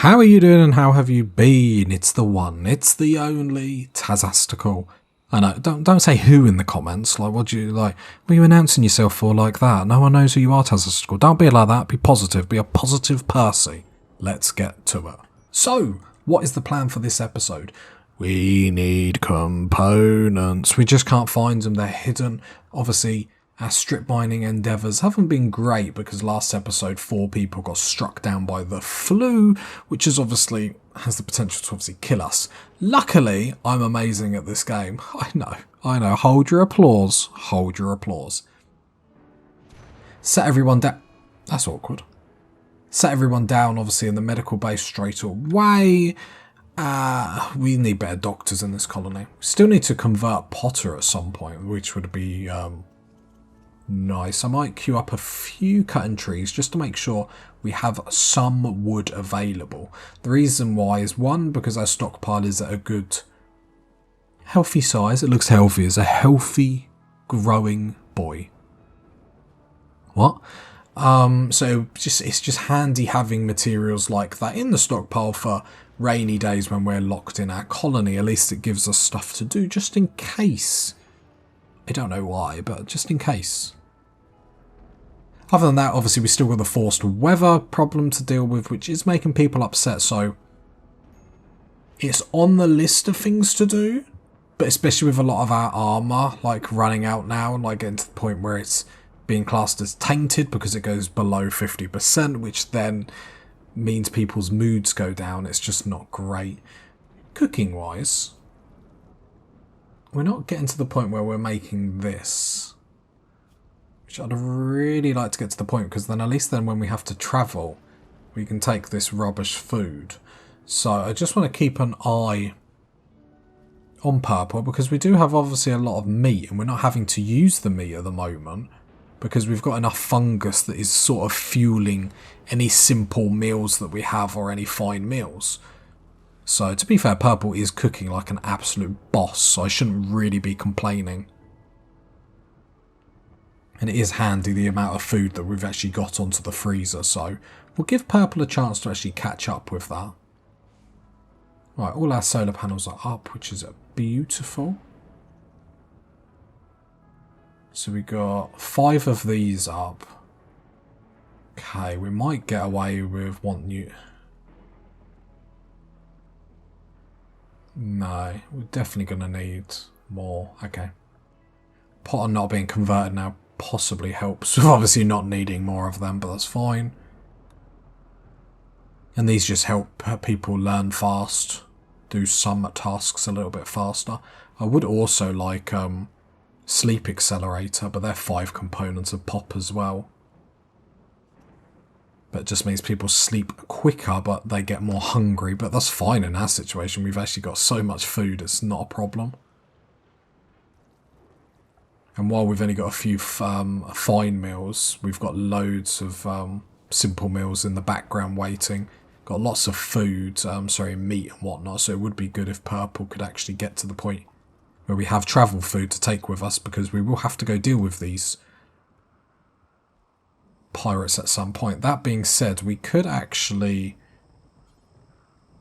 How are you doing and how have you been? It's the one, it's the only Tazastical. I know, don't say who in the comments. Like, what are you announcing yourself for like that? No one knows who you are, Tazastical. Don't be like that. Be positive. Be a positive Percy. Let's get to it. So, what is the plan for this episode? We need components. We just can't find them. They're hidden. Obviously, our strip mining endeavours haven't been great because last episode 4 people got struck down by the flu, which is obviously has the potential to obviously kill us. Luckily, I'm amazing at this game. I know. Hold your applause. Hold your applause. Set everyone down. That's awkward. Set everyone down, obviously, in the medical base straight away. We need better doctors in this colony. We still need to convert Potter at some point, which would be nice. I might queue up a few cutting trees just to make sure we have some wood available. The reason why is, one, because our stockpile is at a good healthy size. It looks healthy as a healthy growing boy. What? So it's just handy having materials like that in the stockpile for rainy days when we're locked in our colony. At least it gives us stuff to do just in case. I don't know why, but just in case. Other than that, obviously we still got the forced weather problem to deal with, which is making people upset, so it's on the list of things to do, but especially with a lot of our armour like running out now and like getting to the point where it's being classed as tainted because it goes below 50%, which then means people's moods go down. It's just not great. Cooking wise, we're not getting to the point where we're making this, which I'd really like to get to the point, because then at least then when we have to travel we can take this rubbish food. So I just want to keep an eye on purple, because we do have obviously a lot of meat and we're not having to use the meat at the moment because we've got enough fungus that is sort of fueling any simple meals that we have or any fine meals. So to be fair, purple is cooking like an absolute boss, so I shouldn't really be complaining. And it is handy the amount of food that we've actually got onto the freezer, so we'll give purple a chance to actually catch up with that. Right, all our solar panels are up, which is beautiful. So we got 5 of these up. Okay, we might get away with one new... No, we're definitely going to need more. Okay. Potter not being converted now possibly helps with obviously not needing more of them, but that's fine. And these just help people learn fast, do some tasks a little bit faster. I would also like sleep accelerator, but they're 5 components of pop as well. But it just means people sleep quicker, but they get more hungry. But that's fine in our situation. We've actually got so much food, it's not a problem. And while we've only got a few fine meals, we've got loads of simple meals in the background waiting. Got lots of food, meat and whatnot. So it would be good if purple could actually get to the point where we have travel food to take with us, because we will have to go deal with these pirates at some point. That being said, we could actually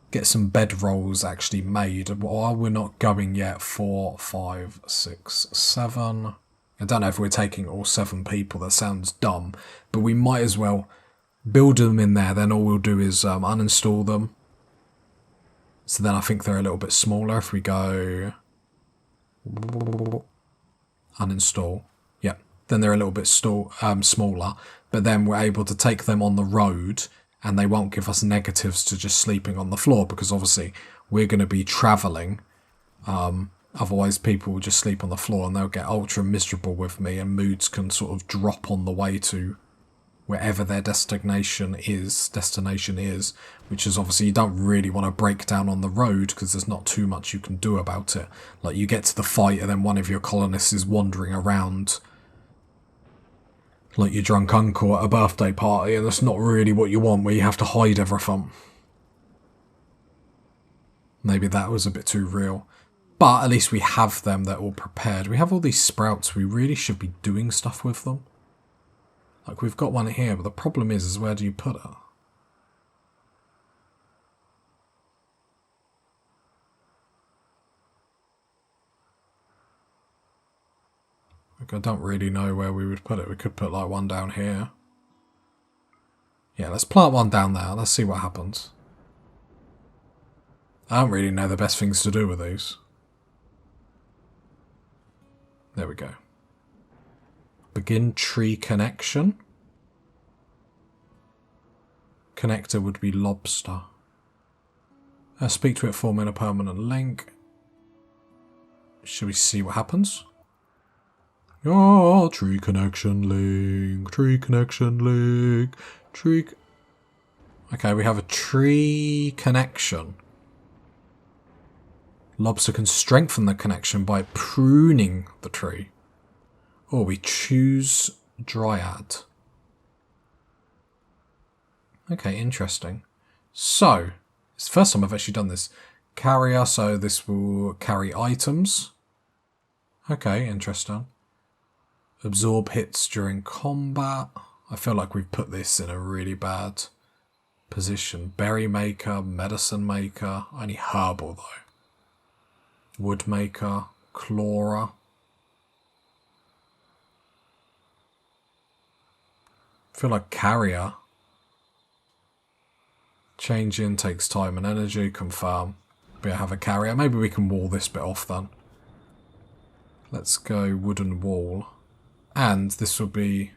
get some bedrolls actually made while we're not going yet. 4, 5, 6, 7. I don't know if we're taking all 7 people. That sounds dumb, but we might as well build them in there. Then all we'll do is uninstall them. So then I think they're a little bit smaller. If we go uninstall, yeah, then they're a little bit smaller. But then we're able to take them on the road, and they won't give us negatives to just sleeping on the floor, because obviously we're going to be travelling. Otherwise people will just sleep on the floor and they'll get ultra miserable with me, and moods can sort of drop on the way to wherever their destination is, which is obviously you don't really want to break down on the road because there's not too much you can do about it. Like, you get to the fight and then one of your colonists is wandering around like your drunk uncle at a birthday party, and that's not really what you want, where you have to hide everything. Maybe that was a bit too real. But at least we have them, they're all prepared. We have all these sprouts, we really should be doing stuff with them. Like, we've got one here, but the problem is where do you put it? Like, I don't really know where we would put it. We could put like one down here. Yeah, let's plant one down there. Let's see what happens. I don't really know the best things to do with these. There we go. Begin tree connection. Connector would be lobster. Speak to it, forming a permanent link. Should we see what happens? Oh, tree connection link, tree connection link, tree. Okay, we have a tree connection. Lobster can strengthen the connection by pruning the tree. Or we choose dryad. Okay, interesting. So, it's the first time I've actually done this. Carrier, so this will carry items. Okay, interesting. Absorb hits during combat. I feel like we've put this in a really bad position. Berry maker, medicine maker, only herbal though. Wood maker, Clora. I feel like carrier. Change in takes time and energy, confirm. We have a carrier. Maybe we can wall this bit off then. Let's go wooden wall. And this will be...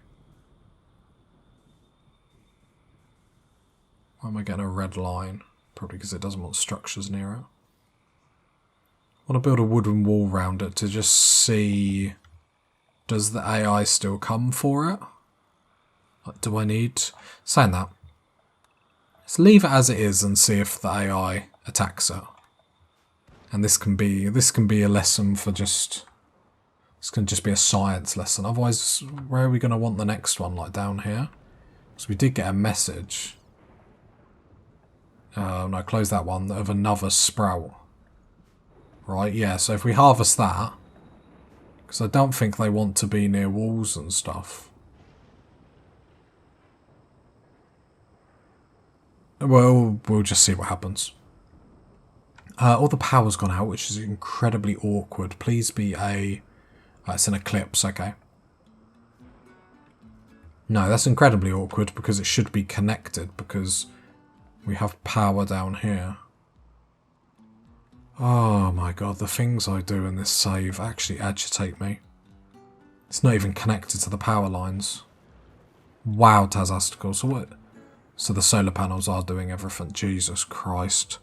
Why am I getting a red line? Probably because it doesn't want structures near it. I want to build a wooden wall around it to just see... Does the AI still come for it? Like, do I need... Saying that. Let's leave it as it is and see if the AI attacks it. And this can be a lesson for just... This can just be a science lesson. Otherwise, where are we going to want the next one? Like down here? Because we did get a message. No, close that one. Of another sprout. Right, yeah. So if we harvest that... Because I don't think they want to be near walls and stuff. Well, we'll just see what happens. All the power's gone out, which is incredibly awkward. Please be a... it's an eclipse, okay. No, that's incredibly awkward because it should be connected because we have power down here. Oh my god, the things I do in this save actually agitate me. It's not even connected to the power lines. Wow, Tazastical. So what? So the solar panels are doing everything. Jesus Christ.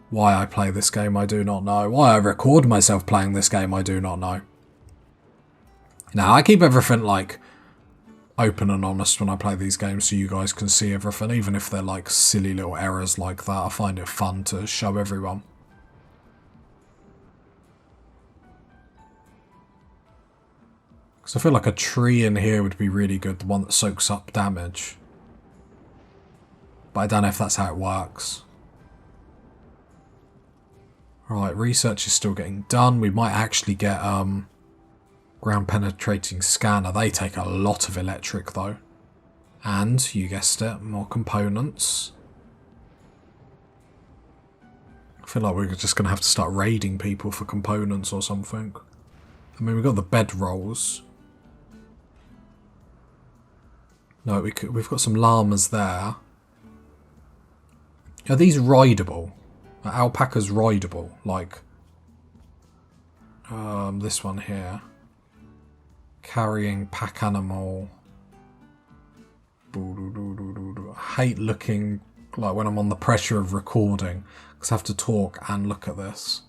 Why I play this game, I do not know. Why I record myself playing this game, I do not know. Now, I keep everything, like, open and honest when I play these games so you guys can see everything, even if they're, like, silly little errors like that. I find it fun to show everyone. Because I feel like a tree in here would be really good, the one that soaks up damage. But I don't know if that's how it works. Right, research is still getting done. We might actually get ground penetrating scanner. They take a lot of electric though. And, you guessed it, more components. I feel like we're just going to have to start raiding people for components or something. I mean, we've got the bed rolls. No, we've got some llamas there. Are these rideable? Are alpacas rideable? Like, this one here. Carrying pack animal. I hate looking, like when I'm on the pressure of recording, because I have to talk and look at this.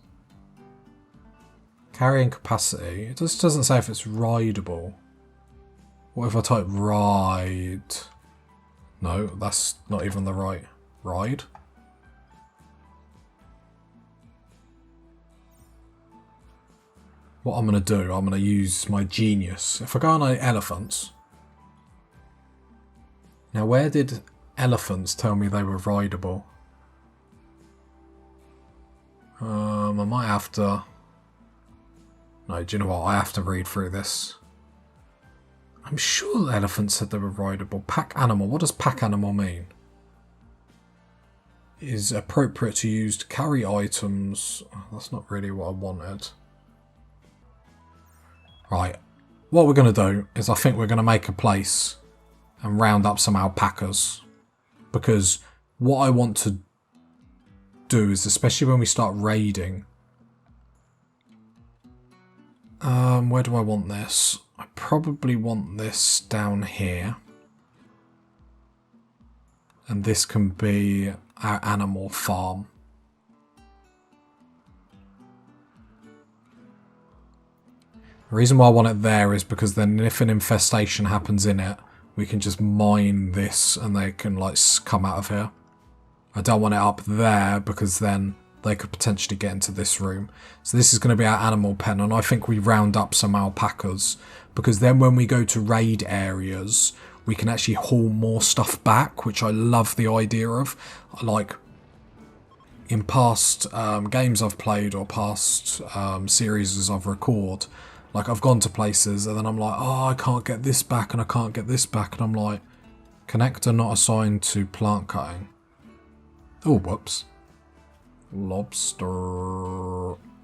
Carrying capacity. It just doesn't say if it's rideable. What if I type ride? No, that's not even the right ride. What I'm going to do, I'm going to use my genius. If I go on elephants... Now, where did elephants tell me they were rideable? I might have to... No, do you know what? I have to read through this. I'm sure the elephants said they were rideable. Pack animal. What does pack animal mean? Is appropriate to use to carry items. Oh, that's not really what I wanted. Right. What we're going to do is I think we're going to make a place and round up some alpacas. Because what I want to do is, especially when we start raiding... where do I want this? I probably want this down here. And this can be our animal farm. The reason why I want it there is because then if an infestation happens in it, we can just mine this and they can like come out of here. I don't want it up there because then they could potentially get into this room. So this is going to be our animal pen, and I think we round up some alpacas because then when we go to raid areas, we can actually haul more stuff back, which I love the idea of. Like in past games I've played or past series I've recorded, like I've gone to places and then I'm like, oh, I can't get this back and I can't get this back, and I'm like, connector not assigned to plant cutting. Oh, whoops. Lobster.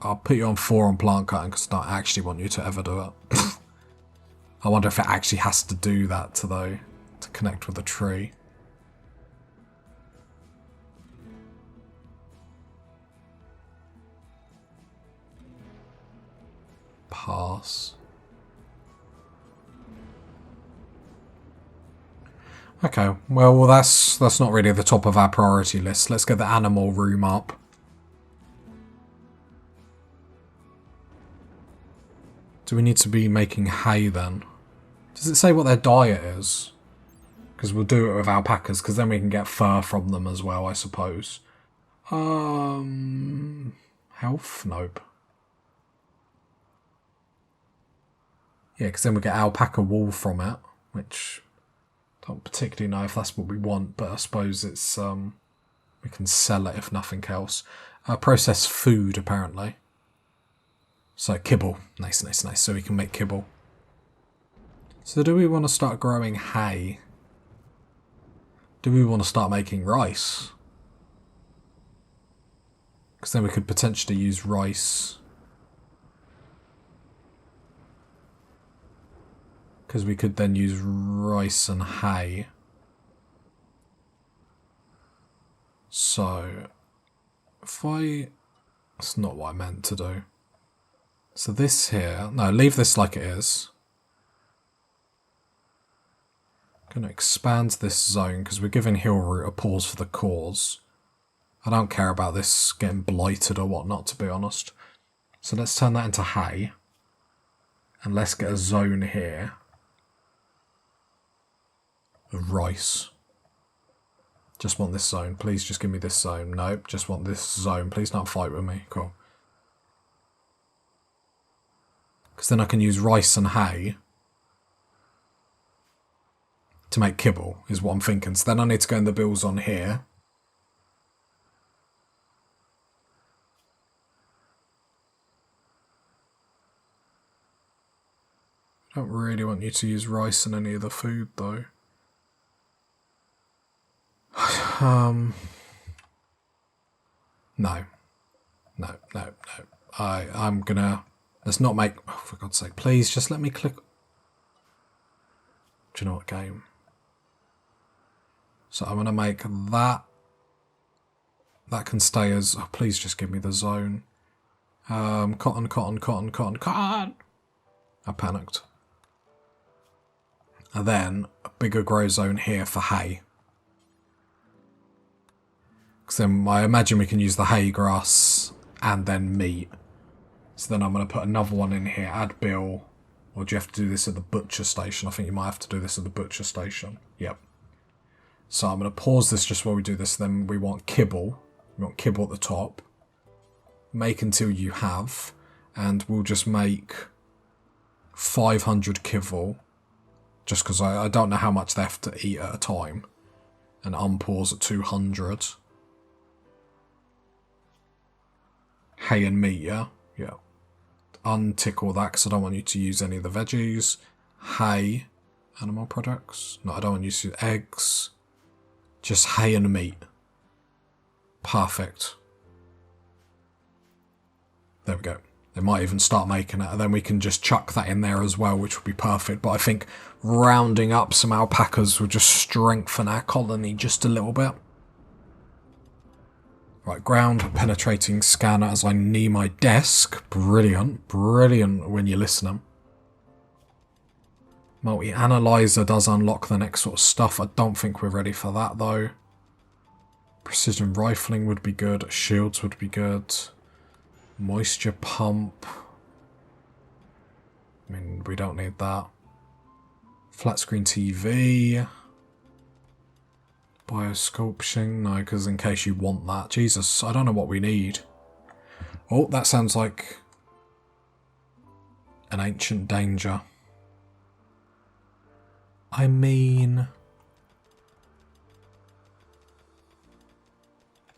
I'll put you on 4 on plant cutting because I don't actually want you to ever do it. I wonder if it actually has to do that to connect with a tree. Pass. Okay, well that's not really the top of our priority list. Let's get the animal room up. Do we need to be making hay then? Does it say what their diet is? Because we'll do it with alpacas, because then we can get fur from them as well, I suppose. Health? Nope. Yeah, because then we get alpaca wool from it, which I don't particularly know if that's what we want, but I suppose it's we can sell it if nothing else. Processed food, apparently. So kibble. Nice, nice, nice. So we can make kibble. So do we want to start growing hay? Do we want to start making rice? Because then we could potentially use rice. Because we could then use rice and hay. So, if I... That's not what I meant to do. So this here... No, leave this like it is. I'm going to expand this zone because we're giving Hillroot a pause for the cause. I don't care about this getting blighted or whatnot, to be honest. So let's turn that into hay. And let's get a zone here of rice. Just want this zone. Please just give me this zone. Nope, just want this zone. Please don't fight with me. Cool. Because then I can use rice and hay to make kibble, is what I'm thinking. So then I need to go in the bills on here. I don't really want you to use rice in any of the food, though. No. I'm gonna... Let's not make... Oh, for God's sake, please, just let me click... Do you know what, game? So I'm gonna make that... That can stay as... Oh, please just give me the zone. Cotton. I panicked. And then a bigger grow zone here for hay. Because then I imagine we can use the hay grass and then meat. So then I'm going to put another one in here, add bill. Or do you have to do this at the butcher station? I think you might have to do this at the butcher station. Yep. So I'm going to pause this just while we do this. Then we want kibble. We want kibble at the top. Make until you have. And we'll just make 500 kibble. Just because I don't know how much they have to eat at a time. And unpause at 200. Hay and meat, yeah? Yeah. Untick all that because I don't want you to use any of the veggies. Hay. Animal products. No, I don't want you to use eggs. Just hay and meat. Perfect. There we go. They might even start making it, and then we can just chuck that in there as well, which would be perfect. But I think rounding up some alpacas will just strengthen our colony just a little bit. Right, ground penetrating scanner as I knee my desk. Brilliant, brilliant when you're listening. Multi-analyzer does unlock the next sort of stuff. I don't think we're ready for that though. Precision rifling would be good. Shields would be good. Moisture pump. I mean, we don't need that. Flat screen TV. Biosculpting. No, because in case you want that. Jesus, I don't know what we need. Oh, that sounds like an ancient danger. I mean,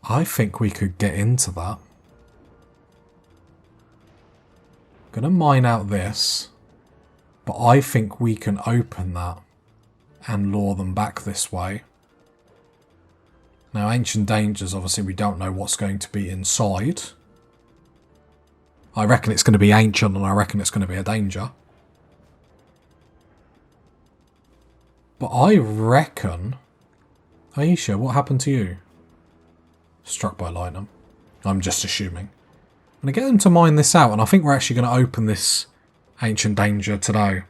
I think we could get into that. I'm going to mine out this, but I think we can open that and lure them back this way. Now, ancient dangers, obviously we don't know what's going to be inside. I reckon it's going to be ancient, and I reckon it's going to be a danger. But I reckon... Aisha, what happened to you? Struck by lightning. I'm just assuming. I'm going to get them to mine this out, and I think we're actually going to open this ancient danger today.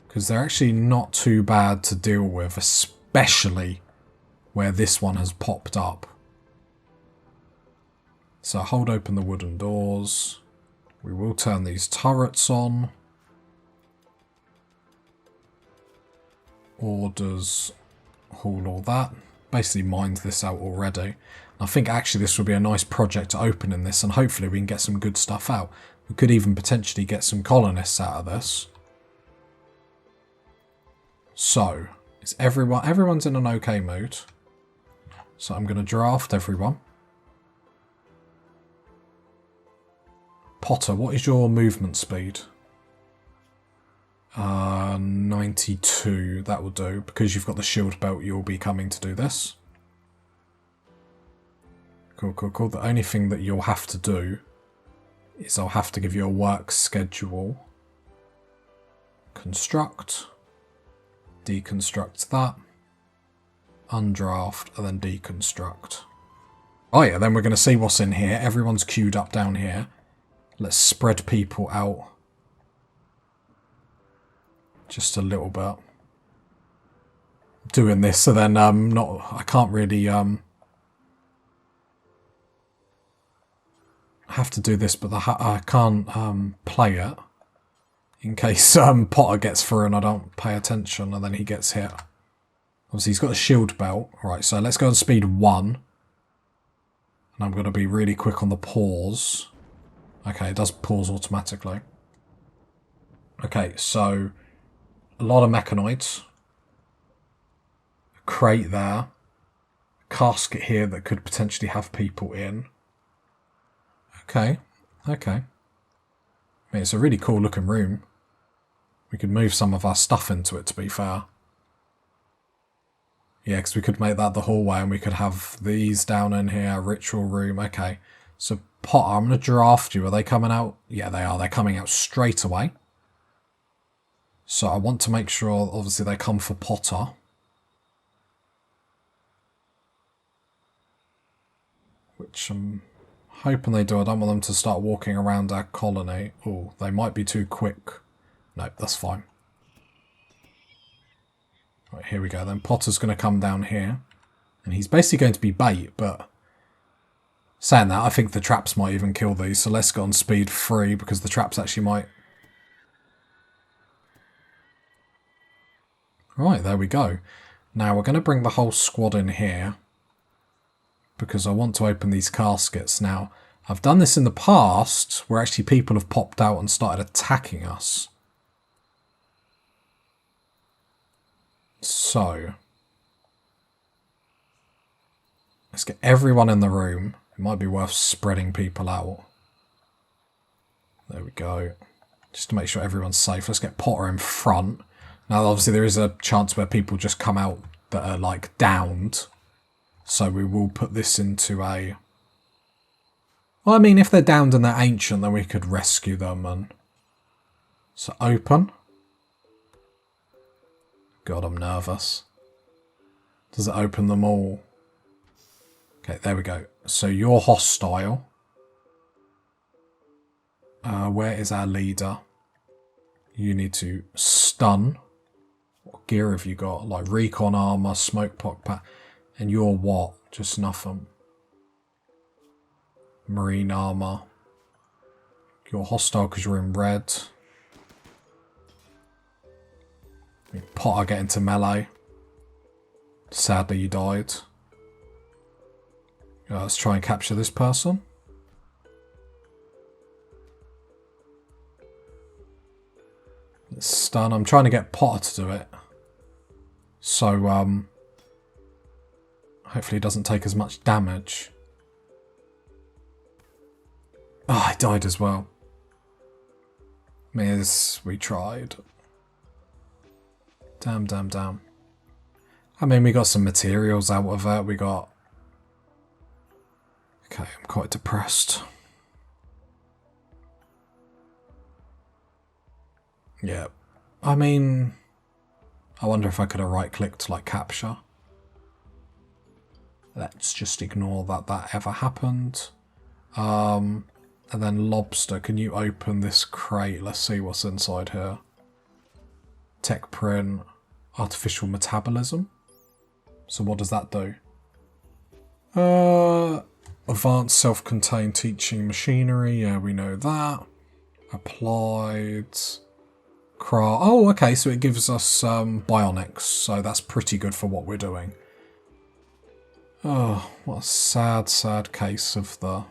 Because they're actually not too bad to deal with, especially where this one has popped up. So hold open the wooden doors. We will turn these turrets on. Orders, haul all that. Basically mined this out already. I think actually this would be a nice project to open in this, and hopefully we can get some good stuff out. We could even potentially get some colonists out of this. So, is everyone's in an okay mood. So I'm going to draft everyone. Potter, what is your movement speed? 92, that will do. Because you've got the shield belt, you'll be coming to do this. Cool, cool, cool. The only thing that you'll have to do is I'll have to give you a work schedule. Construct. Deconstruct that. Undraft, and then deconstruct. Oh yeah, then we're going to see what's in here. Everyone's queued up down here. Let's spread people out. Just a little bit. Doing this, so then I can't really have to do this, but I can't play it in case Potter gets through and I don't pay attention and then he gets hit. Obviously he's got a shield belt. Alright, so let's go on speed 1. And I'm going to be really quick on the pause. Okay, it does pause automatically. Okay, so a lot of mechanoids. A crate there. A casket here that could potentially have people in. Okay, okay. I mean, it's a really cool looking room. We could move some of our stuff into it, to be fair. Yeah, because we could make that the hallway and we could have these down in here, ritual room. Okay, so Potter, I'm going to draft you. Are they coming out? Yeah, they are. They're coming out straight away. So I want to make sure, obviously, they come for Potter. Which I'm hoping they do. I don't want them to start walking around our colony. Oh, they might be too quick. Nope, that's fine. Right, here we go. Then Potter's going to come down here. And he's basically going to be bait, but saying that, I think the traps might even kill these. So let's go on speed 3 because the traps actually might... Right, there we go. Now we're going to bring the whole squad in here because I want to open these caskets. Now, I've done this in the past where actually people have popped out and started attacking us. So, let's get everyone in the room. It might be worth spreading people out. There we go. Just to make sure everyone's safe. Let's get Potter in front. Now, obviously, there is a chance where people just come out that are, like, downed. So we will put this into a... Well, I mean, if they're downed and they're ancient, then we could rescue them and... So open. God, I'm nervous. Does it open them all? Okay, there we go. So you're hostile. Where is our leader? You need to stun. What gear have you got? Like recon armor, smoke pack. And you're what? Just nothing. Marine armor. You're hostile because you're in red. Potter get into melee. Sadly, you died. Let's try and capture this person. Let's stun. I'm trying to get Potter to do it. So, hopefully he doesn't take as much damage. Ah, he died as well. Miz, we tried. Damn. I mean, we got some materials out of it. We got... Okay, I'm quite depressed. Yeah. I mean... I wonder if I could have right-clicked to, like, capture. Let's just ignore that ever happened. And then Lobster, can you open this crate? Let's see what's inside here. Tech print, artificial metabolism. So what does that do? Advanced self-contained teaching machinery. Yeah, we know that. Applied. Oh, okay, so it gives us bionics. So that's pretty good for what we're doing. Oh, what a sad case of the...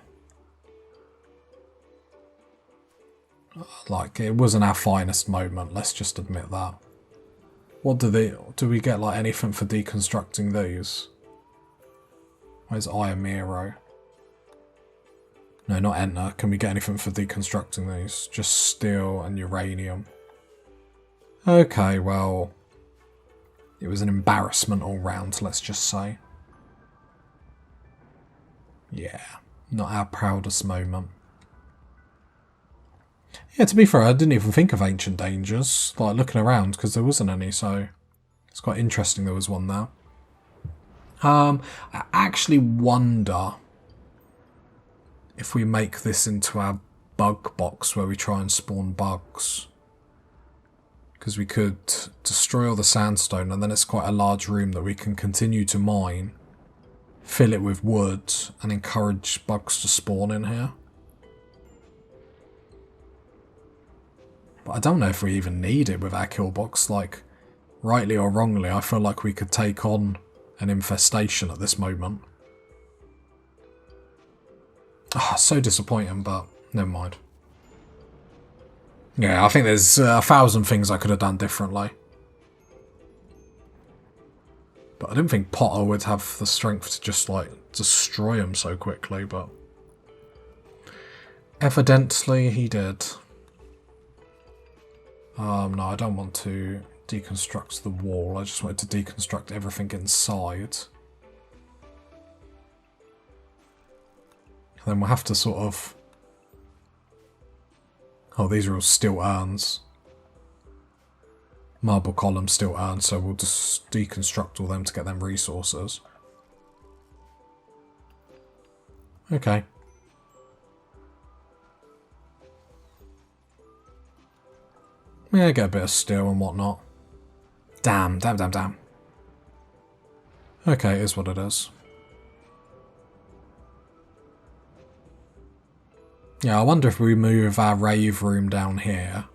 Like, it wasn't our finest moment, let's just admit that. What do we get, like, anything for deconstructing these? Where's Iamiro? No, not Enter. Can we get anything for deconstructing these? Just steel and uranium. Okay, well... It was an embarrassment all round, let's just say. Yeah, not our proudest moment. Yeah, to be fair, I didn't even think of Ancient Dangers, like looking around, because there wasn't any, so it's quite interesting there was one there. I actually wonder if we make this into our bug box where we try and spawn bugs. Because we could destroy all the sandstone, and then it's quite a large room that we can continue to mine, fill it with wood, and encourage bugs to spawn in here. But I don't know if we even need it with our kill box. Like, rightly or wrongly, I feel like we could take on an infestation at this moment. Ah, so disappointing, but never mind. Yeah, I think there's 1,000 things I could have done differently. But I didn't think Potter would have the strength to just, like, destroy him so quickly, but... Evidently, he did. No, I don't want to deconstruct the wall. I just wanted to deconstruct everything inside. And then we'll have to sort of... Oh, these are all steel urns. Marble column steel urns, so we'll just deconstruct all them to get them resources. Okay. Yeah, get a bit of steel and whatnot. Damn. Okay, it is what it is. Yeah, I wonder if we move our rave room down here,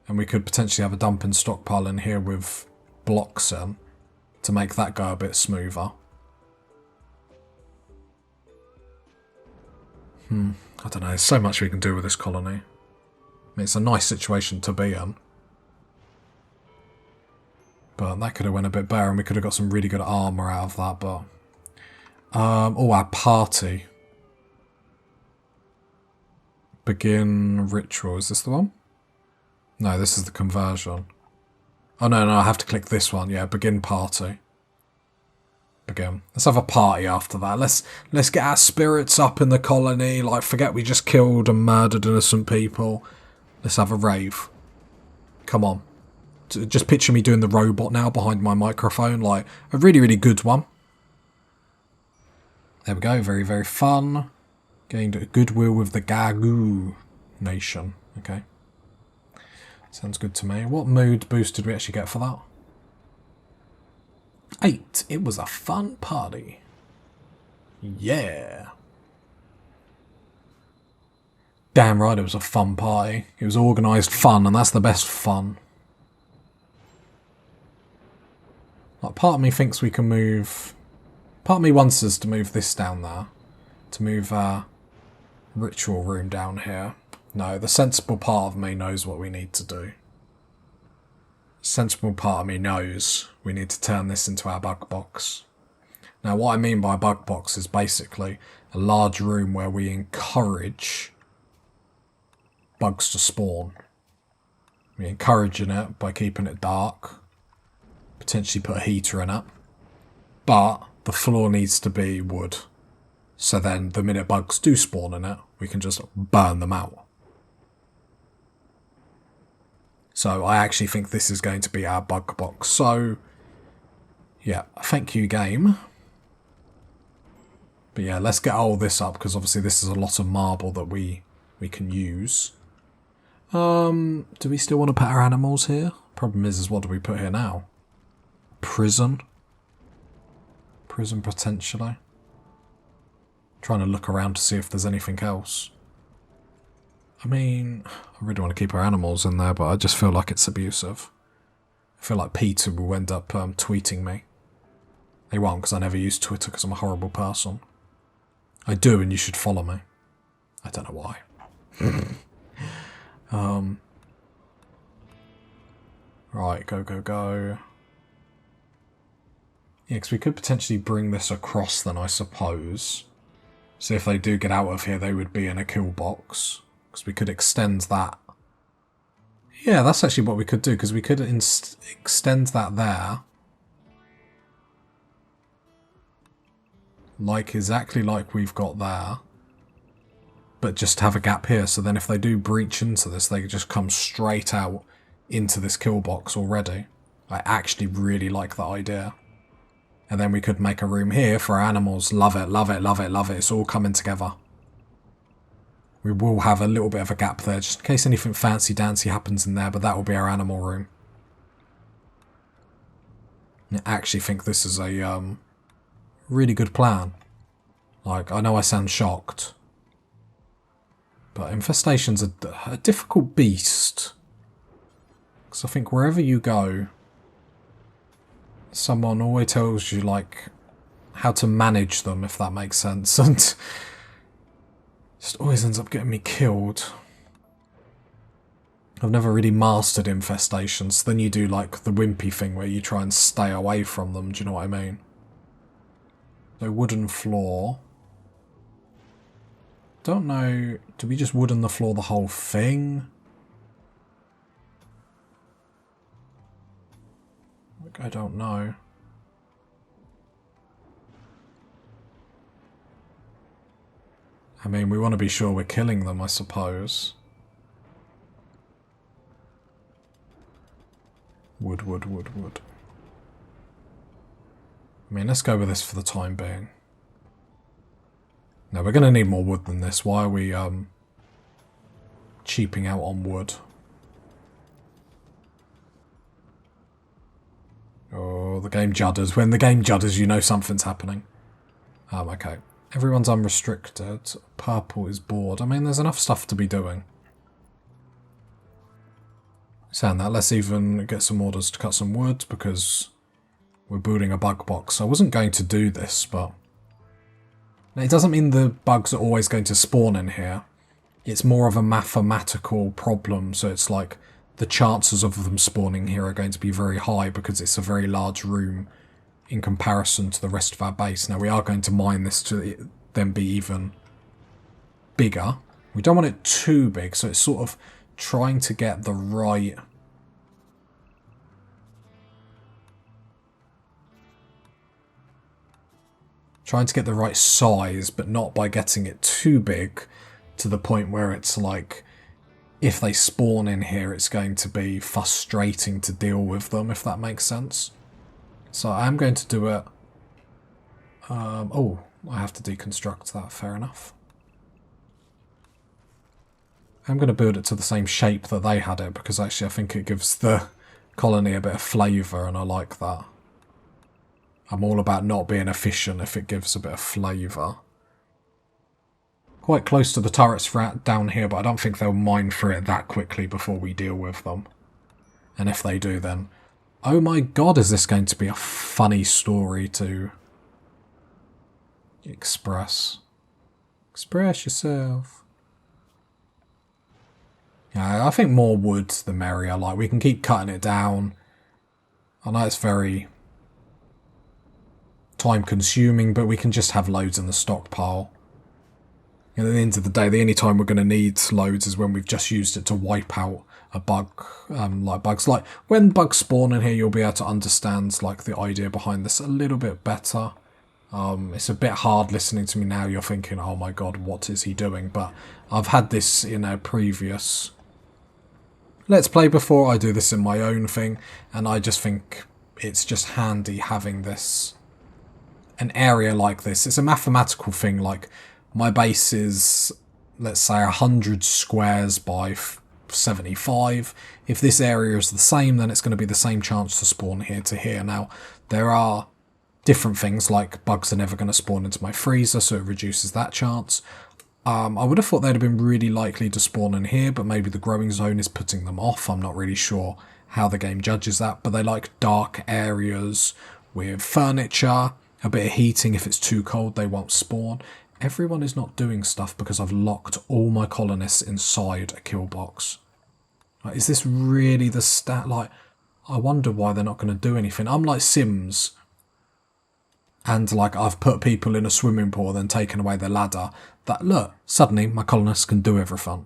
and we could potentially have a dumping stockpile in here with blocks in, to make that go a bit smoother. I don't know, there's so much we can do with this colony. I mean, it's a nice situation to be in. But that could have went a bit better, and we could have got some really good armour out of that, but... oh, our party. Begin ritual, is this the one? No, this is the conversion. Oh, no, I have to click this one. Yeah, begin party. begin. Let's have a party after that. Let's get our spirits up in the colony. Like, forget we just killed and murdered innocent people. Let's have a rave. Come on. Just picture me doing the robot now behind my microphone. Like, a really, really good one. There we go. Very, very fun. Gained goodwill with the Gagoo nation. Okay. Sounds good to me. What mood boost did we actually get for that? 8. It was a fun party. Yeah. Damn right it was a fun party. It was organised fun, and that's the best fun. Like, part of me thinks we can move... Part of me wants us to move this down there. To move our ritual room down here. No, the sensible part of me knows what we need to do. Sensible part of me knows we need to turn this into our bug box. Now, what I mean by bug box is basically a large room where we encourage bugs to spawn. We're encouraging it by keeping it dark, potentially put a heater in it, but the floor needs to be wood. So then the minute bugs do spawn in it, we can just burn them out. So I actually think this is going to be our bug box. So, yeah, thank you, game. But yeah, let's get all this up, because obviously this is a lot of marble that we can use. Do we still want to put our animals here? Problem is what do we put here now? Prison? Prison, potentially. Trying to look around to see if there's anything else. I mean, I really want to keep our animals in there, but I just feel like it's abusive. I feel like Peter will end up tweeting me. He won't, because I never use Twitter because I'm a horrible person. I do, and you should follow me. I don't know why. Right, go. Yeah, because we could potentially bring this across then, I suppose. So if they do get out of here, they would be in a kill box. Because we could extend that. Yeah, that's actually what we could do, because we could extend that there. Like, exactly like we've got there. But just have a gap here, so then if they do breach into this, they just come straight out into this kill box already. I actually really like that idea. And then we could make a room here for our animals. Love it, love it, love it, love it. It's all coming together. We will have a little bit of a gap there, just in case anything fancy-dancy happens in there, but that will be our animal room. I actually think this is a really good plan. Like, I know I sound shocked, but infestation's a difficult beast. Because I think wherever you go, someone always tells you, like, how to manage them, if that makes sense, and just always ends up getting me killed. I've never really mastered infestations. Then you do, like, the wimpy thing where you try and stay away from them, do you know what I mean? So, wooden floor. Don't know, do we just wooden the floor the whole thing? Like, I don't know. I mean, we want to be sure we're killing them, I suppose. Wood. I mean, let's go with this for the time being. No, we're going to need more wood than this. Why are we cheaping out on wood? Oh, the game judders. When the game judders, you know something's happening. Okay. Everyone's unrestricted. Purple is bored. I mean, there's enough stuff to be doing. Saying that, let's even get some orders to cut some wood, because we're building a bug box. I wasn't going to do this, but it doesn't mean the bugs are always going to spawn in here. It's more of a mathematical problem, so it's like the chances of them spawning here are going to be very high because it's a very large room in comparison to the rest of our base. Now, we are going to mine this to then be even bigger. We don't want it too big, so it's sort of trying to get the right... Trying to get the right size, but not by getting it too big to the point where it's like, if they spawn in here, it's going to be frustrating to deal with them, if that makes sense. So I am going to do it. Oh, I have to deconstruct that, fair enough. I'm going to build it to the same shape that they had it, because actually I think it gives the colony a bit of flavour, and I like that. I'm all about not being efficient if it gives a bit of flavour. Quite close to the turrets down here, but I don't think they'll mine through it that quickly before we deal with them. And if they do, then... oh my god, is this going to be a funny story to... express. Express yourself. Yeah, I think more wood the merrier. Like, we can keep cutting it down. I know it's very time consuming, but we can just have loads in the stockpile. And at the end of the day, the only time we're going to need loads is when we've just used it to wipe out a bug, like bugs. Like, when bugs spawn in here, you'll be able to understand, like, the idea behind this a little bit better. It's a bit hard listening to me now. You're thinking, oh my god, what is he doing? But I've had this in a previous Let's Play before. I do this in my own thing, and I just think it's just handy having this, an area like this. It's a mathematical thing. Like, my base is, let's say, 100 squares by 75. If this area is the same, then it's going to be the same chance to spawn here to here. Now, there are different things, like bugs are never going to spawn into my freezer, so it reduces that chance. I would have thought they'd have been really likely to spawn in here, but maybe the growing zone is putting them off. I'm not really sure how the game judges that, but they like dark areas with furniture, a bit of heating. If it's too cold, they won't spawn. Everyone is not doing stuff because I've locked all my colonists inside a kill box. Like, is this really the stat? Like, I wonder why they're not going to do anything. I'm like Sims, and like I've put people in a swimming pool and then taken away the ladder. That, look, suddenly my colonists can do everything.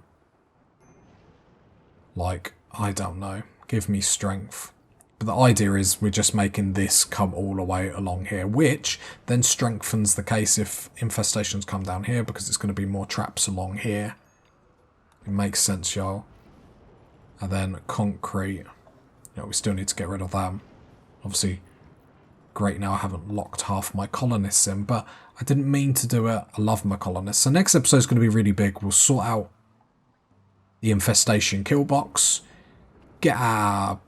Like, I don't know. Give me strength. But the idea is we're just making this come all the way along here, which then strengthens the case if infestations come down here, because it's going to be more traps along here. It makes sense, y'all. And then concrete. You know, we still need to get rid of them. Obviously, great, now I haven't locked half my colonists in, but I didn't mean to do it. I love my colonists. So next episode is going to be really big. We'll sort out the infestation kill box. Get our...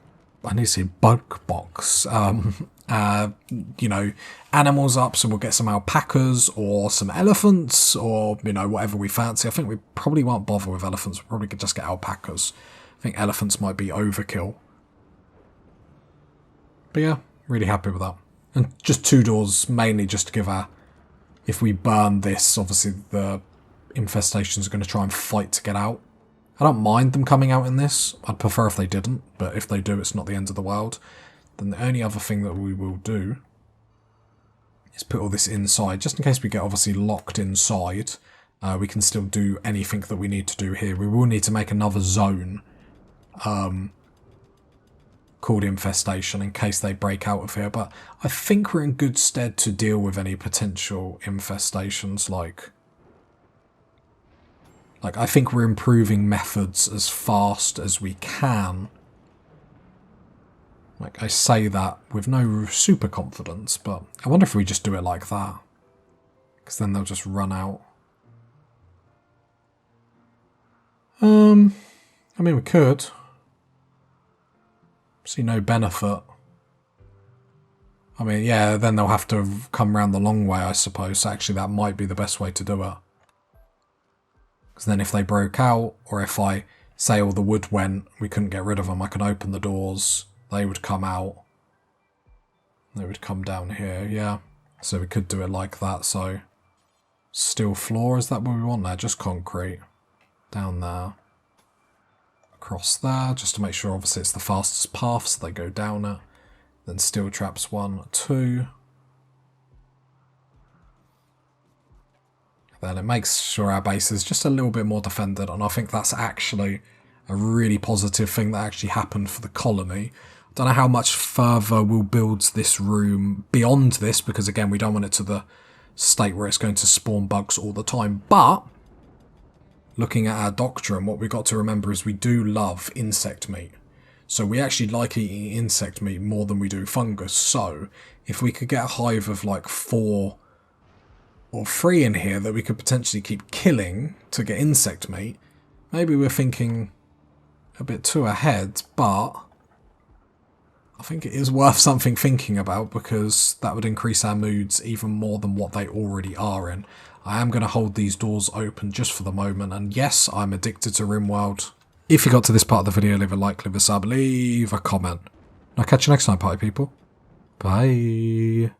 I need to say bug box. You know, animals up, so we'll get some alpacas or some elephants or, you know, whatever we fancy. I think we probably won't bother with elephants. We'll probably just get alpacas. I think elephants might be overkill. But yeah, really happy with that. And just 2 doors, mainly just to give our... if we burn this, obviously the infestations are going to try and fight to get out. I don't mind them coming out in this. I'd prefer if they didn't, but if they do, it's not the end of the world. Then the only other thing that we will do is put all this inside, just in case we get obviously locked inside. We can still do anything that we need to do here. We will need to make another zone called infestation in case they break out of here, but I think we're in good stead to deal with any potential infestations. Like I think we're improving methods as fast as we can. Like, I say that with no super confidence, but I wonder if we just do it like that, because then they'll just run out. I mean, we could. See no benefit. I mean, yeah, then they'll have to come round the long way, I suppose. Actually, that might be the best way to do it. Because then if they broke out, or if I say all the wood went, we couldn't get rid of them, I can open the doors, they would come out. They would come down here, yeah. So we could do it like that, so... steel floor, is that what we want there? Just concrete. Down there. Across there, just to make sure obviously it's the fastest path, so they go down it. Then steel traps 1, 2. Then it makes sure our base is just a little bit more defended, and I think that's actually a really positive thing that actually happened for the colony. I don't know how much further we'll build this room beyond this, because again, we don't want it to state where it's going to spawn bugs all the time. But looking at our doctrine, what we've got to remember is we do love insect meat. So we actually like eating insect meat more than we do fungus. So if we could get a hive of like 4 or 3 in here that we could potentially keep killing to get insect meat, maybe we're thinking a bit too ahead, but I think it is worth something thinking about, because that would increase our moods even more than what they already are in. I am going to hold these doors open just for the moment, and yes, I'm addicted to Rimworld. If you got to this part of the video, leave a like, leave a sub, leave a comment. I'll catch you next time, party people. Bye.